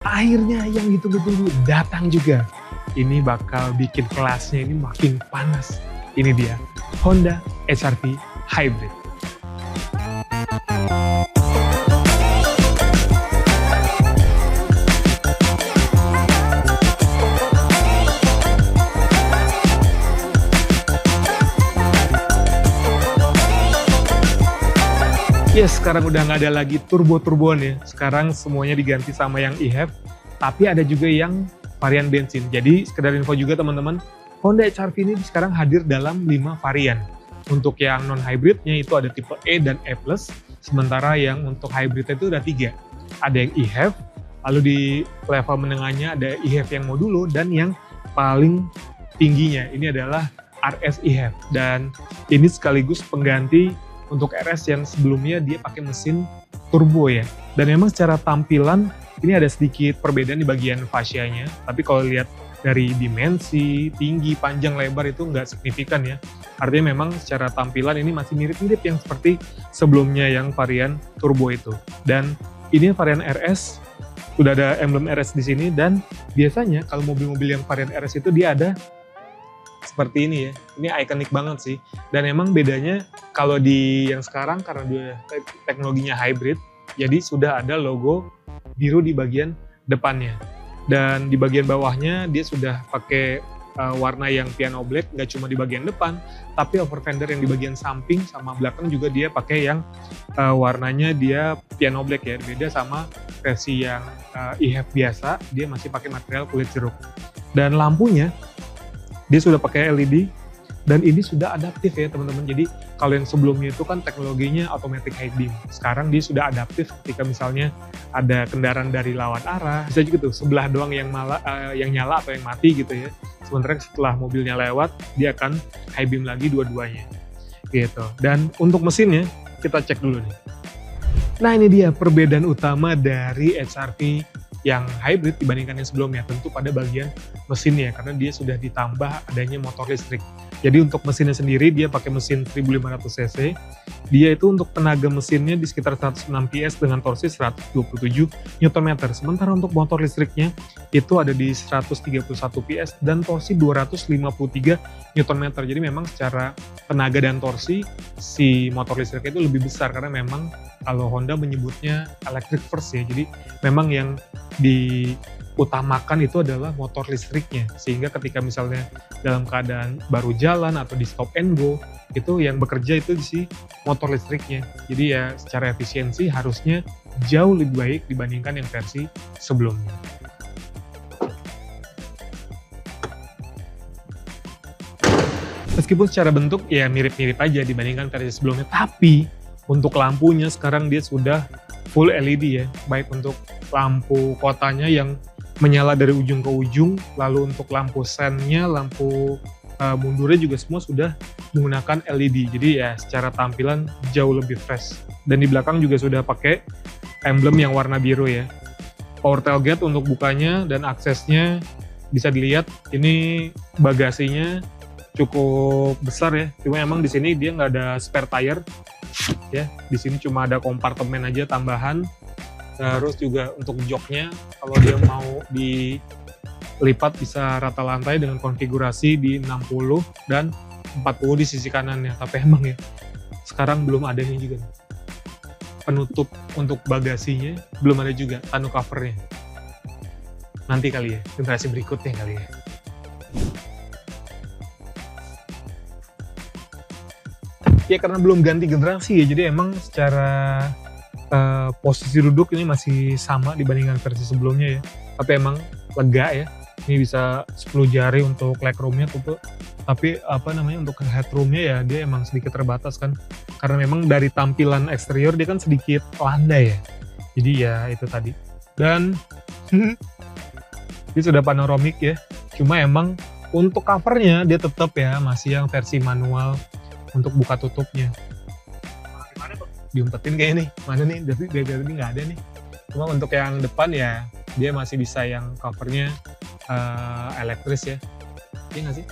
Akhirnya yang ditunggu-tunggu datang juga. Ini bakal bikin kelasnya ini makin panas. Ini dia, Honda HR-V Hybrid. Yes, sekarang udah nggak ada lagi turbo-turboan ya. Sekarang semuanya diganti sama yang e-HEV, tapi ada juga yang varian bensin. Jadi sekedar info juga teman-teman, Honda HR-V ini sekarang hadir dalam 5 varian. Untuk yang non-hybridnya itu ada tipe E dan E+, sementara yang untuk hybridnya itu ada 3. Ada yang e-HEV, lalu di level menengahnya ada e-HEV yang modulo, dan yang paling tingginya ini adalah RS e-HEV. Dan ini sekaligus pengganti untuk RS yang sebelumnya dia pakai mesin turbo ya. Dan memang secara tampilan ini ada sedikit perbedaan di bagian fasianya. Tapi kalau lihat dari dimensi, tinggi, panjang, lebar itu nggak signifikan ya. Artinya memang secara tampilan ini masih mirip-mirip yang seperti sebelumnya yang varian turbo itu. Dan ini varian RS, udah ada emblem RS di sini. Dan biasanya kalau mobil-mobil yang varian RS itu dia ada seperti ini ya. Ini ikonik banget sih. Dan emang bedanya kalau di yang sekarang karena dia teknologinya hybrid, jadi sudah ada logo biru di bagian depannya. Dan di bagian bawahnya dia sudah pakai warna yang piano black, nggak cuma di bagian depan, tapi over fender yang di bagian samping sama belakang juga dia pakai yang warnanya dia piano black ya. Beda sama versi yang e-HEV biasa, dia masih pakai material kulit jeruk. Dan lampunya dia sudah pakai LED, dan ini sudah adaptif ya teman-teman. Jadi kalau yang sebelumnya itu kan teknologinya automatic high beam. Sekarang dia sudah adaptif ketika misalnya ada kendaraan dari lawan arah, bisa juga tuh sebelah doang yang nyala atau yang mati gitu ya. Sementara setelah mobilnya lewat, dia akan high beam lagi dua-duanya. Gitu. Dan untuk mesinnya, kita cek dulu nih. Nah ini dia perbedaan utama dari HR-V yang hybrid dibandingkan yang sebelumnya, tentu pada bagian mesinnya, karena dia sudah ditambah adanya motor listrik. Jadi untuk mesinnya sendiri dia pakai mesin 1500 cc, dia itu untuk tenaga mesinnya di sekitar 106 PS dengan torsi 127 Nm. Sementara untuk motor listriknya itu ada di 131 PS dan torsi 253 Nm. Jadi memang secara tenaga dan torsi si motor listriknya itu lebih besar, karena memang kalau Honda menyebutnya electric first ya. Jadi memang yang diutamakan itu adalah motor listriknya, sehingga ketika misalnya dalam keadaan baru jalan atau di stop and go, itu yang bekerja itu si motor listriknya. Jadi ya secara efisiensi harusnya jauh lebih baik dibandingkan yang versi sebelumnya. Meskipun secara bentuk ya mirip-mirip aja dibandingkan versi sebelumnya, tapi untuk lampunya sekarang dia sudah full LED ya, baik untuk lampu kotanya yang menyala dari ujung ke ujung, lalu untuk lampu sennya, lampu mundurnya juga semua sudah menggunakan LED. Jadi ya secara tampilan jauh lebih fresh. Dan di belakang juga sudah pakai emblem yang warna biru ya. Power tailgate untuk bukanya dan aksesnya bisa dilihat, ini bagasinya cukup besar ya. Cuma emang di sini dia nggak ada spare tire ya. Di sini cuma ada kompartemen aja tambahan. Terus juga untuk joknya kalau dia mau dilipat bisa rata lantai dengan konfigurasi di 60 dan 40 di sisi kanannya. Tapi emang ya sekarang belum adanya juga. Penutup untuk bagasinya belum ada juga, tonneau covernya. Nanti kali ya, generasi berikutnya kali ya. Ya karena belum ganti generasi ya, jadi emang secara posisi duduk ini masih sama dibandingkan versi sebelumnya ya. Tapi emang lega ya, ini bisa 10 jari untuk legroomnya tuh. Tapi untuk headroomnya ya dia emang sedikit terbatas kan, karena memang dari tampilan eksterior dia kan sedikit landai ya. Jadi ya itu tadi. Dan ini sudah panoramik ya, cuma emang untuk covernya dia tetap ya masih yang versi manual untuk buka tutupnya. Diumpetin kayak nih, mana nih, dari ini nggak ada nih. Cuma untuk yang depan ya dia masih bisa yang covernya elektris ya. Iya nggak sih?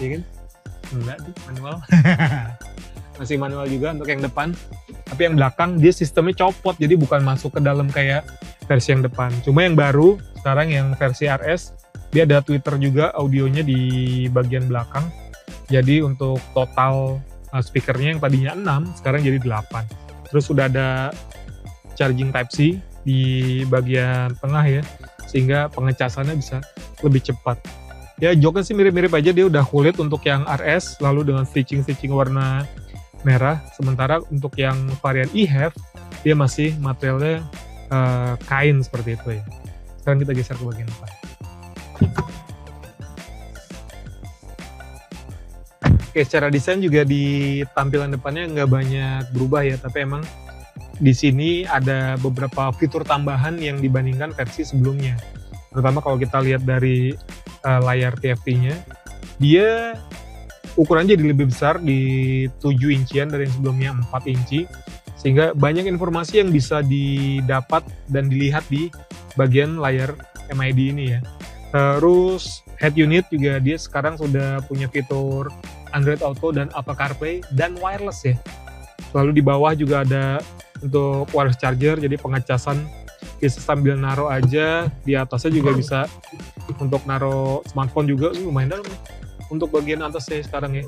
Iya kan? Enggak tuh, manual. Masih manual juga untuk yang depan. Tapi yang belakang dia sistemnya copot, jadi bukan masuk ke dalam kayak versi yang depan. Cuma yang baru sekarang yang versi RS, dia ada tweeter juga audionya di bagian belakang. Jadi untuk total speakernya yang tadinya 6 sekarang jadi 8. Terus sudah ada charging Type-C di bagian tengah ya, sehingga pengecasannya bisa lebih cepat. Ya joknya sih mirip-mirip aja, dia udah kulit untuk yang RS, lalu dengan stitching warna merah. Sementara untuk yang varian eHev, dia masih materialnya kain seperti itu ya. Sekarang kita geser ke bagian depan. Oke, secara desain juga di tampilan depannya nggak banyak berubah ya, tapi emang di sini ada beberapa fitur tambahan yang dibandingkan versi sebelumnya. Terutama kalau kita lihat dari layar TFT-nya, dia ukurannya jadi lebih besar di 7 incian dari yang sebelumnya 4 inci, sehingga banyak informasi yang bisa didapat dan dilihat di bagian layar MID ini ya. Terus head unit juga dia sekarang sudah punya fitur Android Auto dan Apple CarPlay dan wireless ya. Lalu di bawah juga ada untuk wireless charger, jadi pengecasan bisa sambil naro aja. Di atasnya juga bisa untuk naro smartphone juga, lumayan dalam nih untuk bagian atasnya sekarang ya.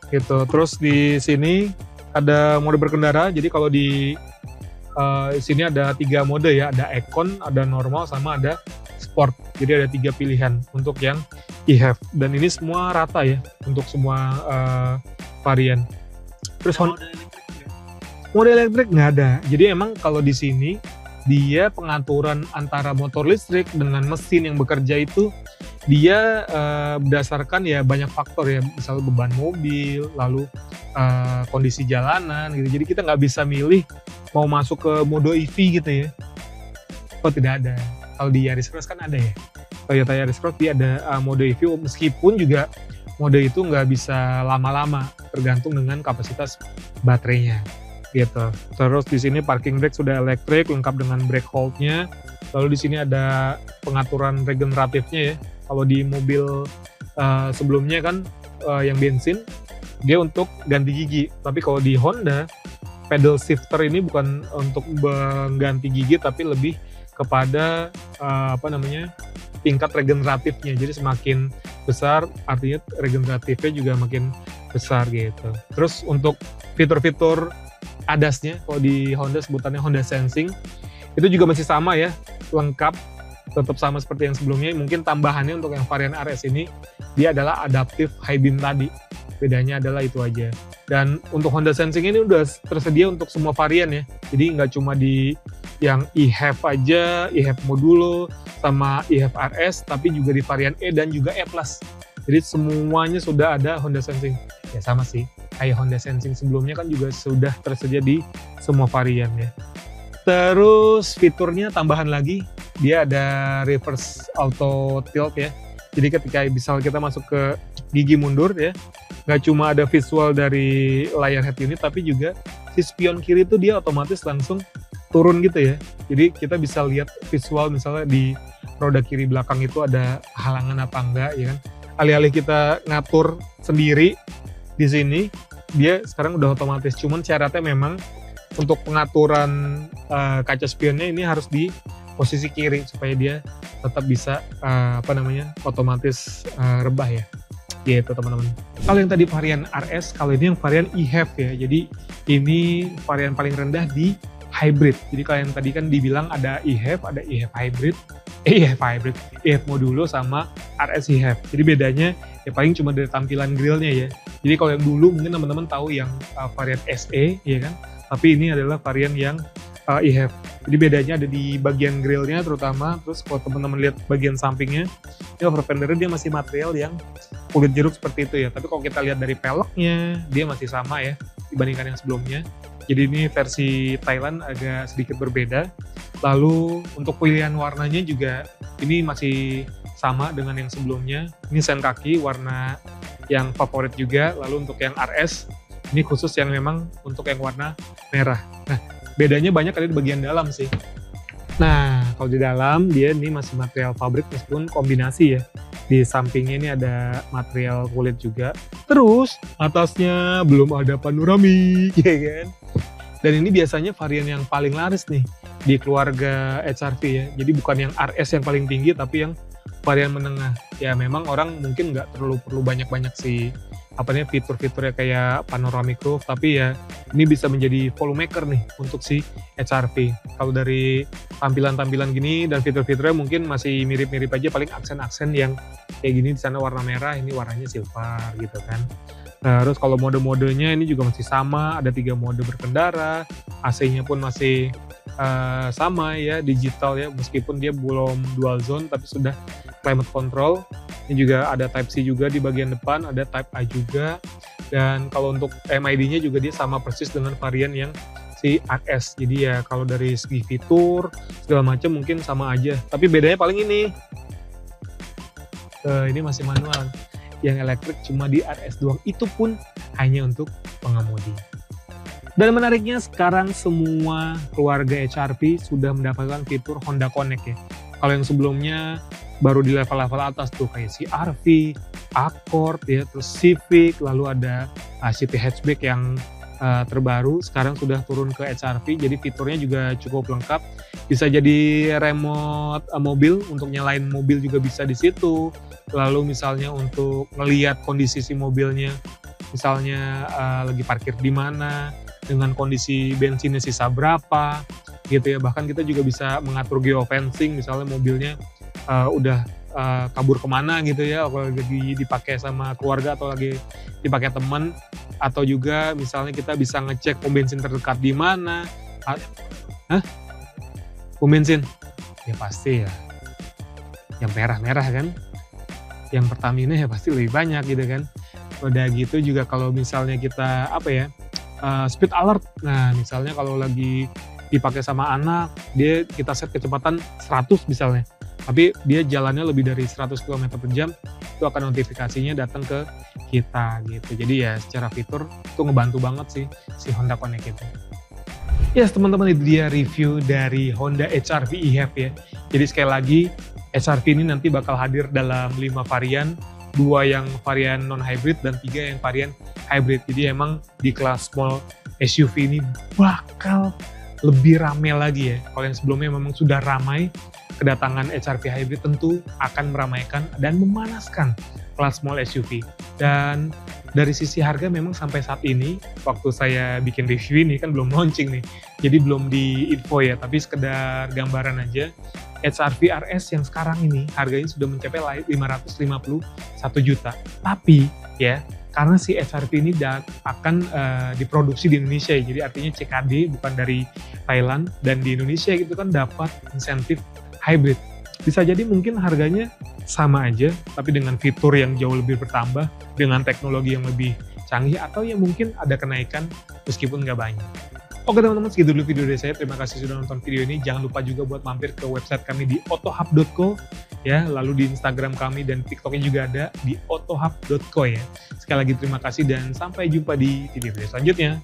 Gitu. Terus di sini ada mode berkendara, jadi kalau di sini ada 3 mode ya, ada Econ, ada normal, sama ada Sport. Jadi ada 3 pilihan untuk yang eHev, dan ini semua rata ya untuk semua varian. Terus mode elektrik nggak ada. Jadi emang kalau di sini dia pengaturan antara motor listrik dengan mesin yang bekerja itu dia berdasarkan ya banyak faktor ya, misalnya beban mobil, lalu kondisi jalanan gitu. Jadi kita nggak bisa milih mau masuk ke mode EV gitu ya. Oh tidak ada. Kalau di Yaris Cross kan ada ya. Toyota Yaris Cross dia ada mode EV, meskipun juga mode itu nggak bisa lama-lama, tergantung dengan kapasitas baterainya gitu. Terus di sini parking brake sudah elektrik, lengkap dengan brake hold-nya. Lalu di sini ada pengaturan regeneratifnya ya. Kalau di mobil sebelumnya kan yang bensin, dia untuk ganti gigi. Tapi kalau di Honda, pedal shifter ini bukan untuk mengganti gigi, tapi lebih kepada tingkat regeneratifnya. Jadi semakin besar, artinya regeneratifnya juga makin besar gitu. Terus untuk fitur-fitur ADAS-nya, kalau di Honda sebutannya Honda Sensing, itu juga masih sama ya, lengkap, tetap sama seperti yang sebelumnya. Mungkin tambahannya untuk yang varian RS ini, dia adalah adaptive high beam tadi. Bedanya adalah itu aja. Dan untuk Honda Sensing ini udah tersedia untuk semua varian ya. Jadi nggak cuma di yang eHev aja, eHev Modulo, sama eHev RS, tapi juga di varian E dan juga E+. Jadi semuanya sudah ada Honda Sensing. Ya sama sih, kayak Honda Sensing sebelumnya kan juga sudah tersedia di semua varian ya. Terus fiturnya tambahan lagi, dia ada reverse auto tilt ya. Jadi ketika misal kita masuk ke gigi mundur ya, nggak cuma ada visual dari layar head unit, tapi juga si spion kiri itu dia otomatis langsung turun gitu ya. Jadi kita bisa lihat visual misalnya di roda kiri belakang itu ada halangan apa enggak ya kan. Alih-alih kita ngatur sendiri di sini, dia sekarang udah otomatis. Cuman syaratnya memang untuk pengaturan kaca spionnya ini harus di posisi kiri supaya dia tetap bisa otomatis rebah ya. Gitu teman-teman. Kalau yang tadi varian RS, kalau ini yang varian eHev ya. Jadi ini varian paling rendah di hybrid. Jadi kalau yang tadi kan dibilang ada eHev, ada eHev hybrid, eHev Modulo sama RS eHev. Jadi bedanya ya paling cuma dari tampilan grillnya ya. Jadi kalau yang dulu mungkin teman-teman tahu yang varian SE ya kan. Tapi ini adalah varian yang eHev. Jadi bedanya ada di bagian grillnya terutama. Terus kalau teman-teman lihat bagian sampingnya, ini over fendernya dia masih material yang kulit jeruk seperti itu ya. Tapi kalau kita lihat dari peleknya, dia masih sama ya dibandingkan yang sebelumnya. Jadi ini versi Thailand agak sedikit berbeda. Lalu untuk pilihan warnanya juga ini masih sama dengan yang sebelumnya. Ini sen kaki warna yang favorit juga. Lalu untuk yang RS, ini khusus yang memang untuk yang warna merah. Nah, bedanya banyak ada di bagian dalam sih. Nah, kalau di dalam dia ini masih material pabrik meskipun kombinasi ya. Di sampingnya ini ada material kulit juga. Terus atasnya belum ada panoramik, ya kan? Dan ini biasanya varian yang paling laris nih. di keluarga HR-V ya. Jadi bukan yang RS yang paling tinggi, tapi yang varian menengah. Ya memang orang mungkin nggak perlu banyak-banyak sih fitur-fiturnya kayak panoramic roof, tapi ya ini bisa menjadi volume maker nih untuk si HR-V. Kalau dari tampilan-tampilan gini dan fitur-fiturnya mungkin masih mirip-mirip aja, paling aksen-aksen yang kayak gini, di sana warna merah, ini warnanya silver gitu kan. Terus kalau mode-modenya ini juga masih sama, ada 3 mode berkendara, AC-nya pun masih sama ya, digital ya, meskipun dia belum dual zone tapi sudah climate control. Ini juga ada Type C juga di bagian depan, ada Type A juga. Dan kalau untuk MID-nya juga dia sama persis dengan varian yang si RS. Jadi ya kalau dari segi fitur segala macam mungkin sama aja. Tapi bedanya paling ini masih manual. Yang elektrik cuma di RS doang. Itu pun hanya untuk pengemudi. Dan menariknya sekarang semua keluarga HR-V sudah mendapatkan fitur Honda Connect ya. Kalau yang sebelumnya baru di level-level atas tuh kayak CR-V, Accord ya, terus Civic, lalu ada City Hatchback yang terbaru, sekarang sudah turun ke HR-V, jadi fiturnya juga cukup lengkap. Bisa jadi remote mobil, untuk nyalain mobil juga bisa di situ. Lalu misalnya untuk ngelihat kondisi si mobilnya, misalnya lagi parkir di mana, dengan kondisi bensinnya sisa berapa, gitu ya. Bahkan kita juga bisa mengatur geofencing, misalnya mobilnya udah kabur kemana gitu ya, kalau lagi dipakai sama keluarga atau lagi dipakai teman, atau juga misalnya kita bisa ngecek pom bensin terdekat di mana. Pom bensin? Ya pasti ya, yang merah-merah kan, yang Pertamina ya pasti lebih banyak gitu kan. Udah gitu juga kalau misalnya kita speed alert, nah misalnya kalau lagi dipakai sama anak, kita set kecepatan 100 misalnya, tapi dia jalannya lebih dari 100 km per jam, itu akan notifikasinya datang ke kita gitu. Jadi ya secara fitur itu ngebantu banget sih si Honda Connect itu. Yes teman-teman, itu dia review dari Honda HR-V eHev ya. Jadi sekali lagi HR-V ini nanti bakal hadir dalam 5 varian, 2 yang varian non-hybrid dan 3 yang varian hybrid. Jadi emang di kelas small SUV ini bakal lebih ramai lagi ya. Kalau yang sebelumnya memang sudah ramai, kedatangan HR-V hybrid tentu akan meramaikan dan memanaskan kelas small SUV. Dan dari sisi harga memang sampai saat ini, waktu saya bikin review ini kan belum launching nih, jadi belum di info ya, tapi sekedar gambaran aja. HR-V RS yang sekarang ini harganya sudah mencapai 551 juta. Tapi ya, karena si HR-V ini akan diproduksi di Indonesia ya, jadi artinya CKD bukan dari Thailand, dan di Indonesia itu kan dapat insentif hybrid. Bisa jadi mungkin harganya sama aja, tapi dengan fitur yang jauh lebih bertambah, dengan teknologi yang lebih canggih, atau ya mungkin ada kenaikan meskipun nggak banyak. Oke teman-teman, segitu dulu video dari saya. Terima kasih sudah nonton video ini. Jangan lupa juga buat mampir ke website kami di autohub.co ya, lalu di Instagram kami dan TikToknya juga ada di autohub.co ya. Sekali lagi terima kasih dan sampai jumpa di video selanjutnya.